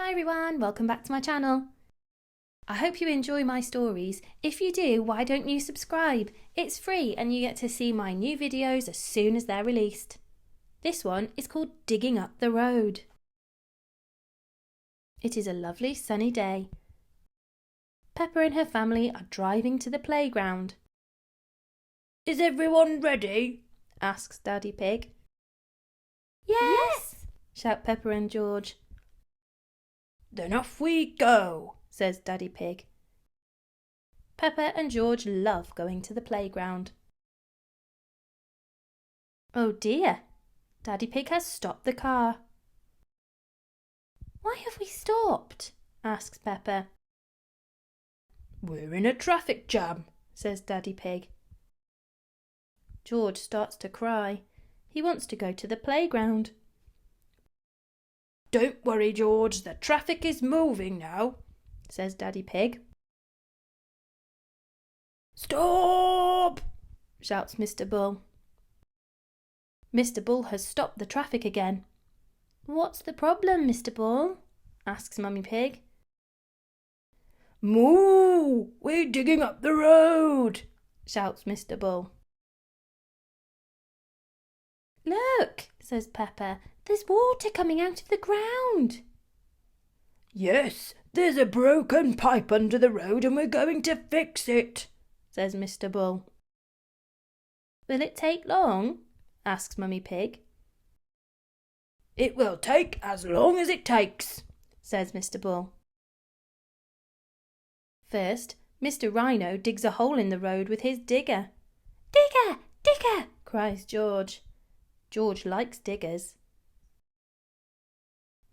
Hi everyone, welcome back to my channel. I hope you enjoy my stories. If you do, why don't you subscribe? It's free and you get to see my new videos as soon as they're released. This one is called Digging Up the Road. It is a lovely sunny day. Peppa and her family are driving to the playground. Is everyone ready? Asks Daddy Pig. Yes! Shout Peppa and George. Then off we go, says Daddy Pig. Peppa and George love going to the playground. Oh dear, Daddy Pig has stopped the car. Why have we stopped? Asks Peppa. We're in a traffic jam, says Daddy Pig. George starts to cry. He wants to go to the playground. Don't worry, George, the traffic is moving now, says Daddy Pig. Stop! Shouts Mr. Bull. Mr. Bull has stopped the traffic again. What's the problem, Mr. Bull? Asks Mummy Pig. Moo! We're digging up the road, shouts Mr. Bull. Look, says Peppa, there's water coming out of the ground. Yes, there's a broken pipe under the road and we're going to fix it, says Mr. Bull. Will it take long? Asks Mummy Pig. It will take as long as it takes, says Mr. Bull. First, Mr. Rhino digs a hole in the road with his digger. Digger! Digger! Cries George. George likes diggers.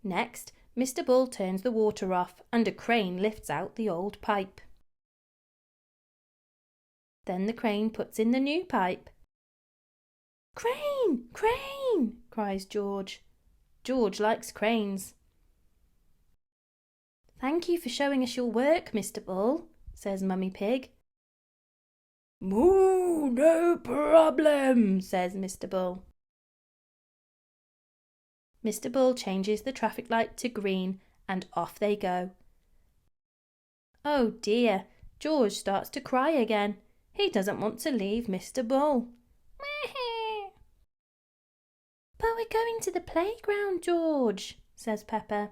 Next, Mr. Bull turns the water off and a crane lifts out the old pipe. Then the crane puts in the new pipe. Crane! Crane! Cries George. George likes cranes. Thank you for showing us your work, Mr. Bull, says Mummy Pig. Moo, no problem, says Mr. Bull. Mr. Bull changes the traffic light to green and off they go. Oh dear, George starts to cry again. He doesn't want to leave Mr. Bull. But we're going to the playground, George, says Peppa.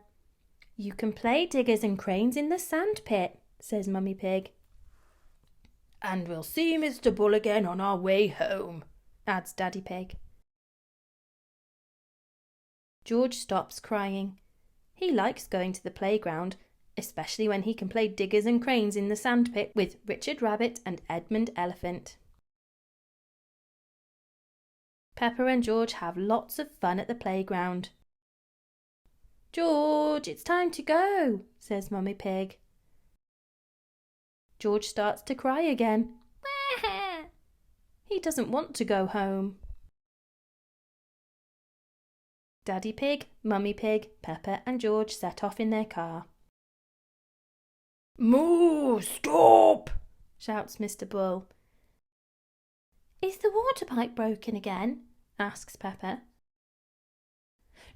You can play diggers and cranes in the sand pit, says Mummy Pig. And we'll see Mr. Bull again on our way home, adds Daddy Pig. George stops crying. He likes going to the playground, especially when he can play diggers and cranes in the sandpit with Richard Rabbit and Edmund Elephant. Peppa and George have lots of fun at the playground. George, it's time to go, says Mummy Pig. George starts to cry again. He doesn't want to go home. Daddy Pig, Mummy Pig, Peppa and George set off in their car. Moo, stop! Shouts Mr. Bull. Is the water pipe broken again? Asks Peppa.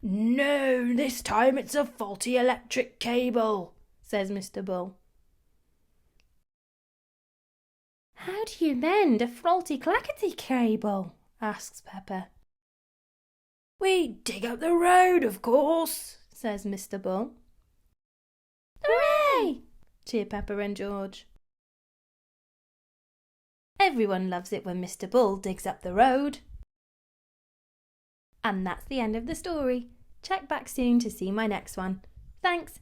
No, this time it's a faulty electric cable, says Mr. Bull. How do you mend a faulty clackety cable? Asks Peppa. We dig up the road, of course, says Mr. Bull. Hooray! Cheer Peppa and George. Everyone loves it when Mr. Bull digs up the road. And that's the end of the story. Check back soon to see my next one. Thanks.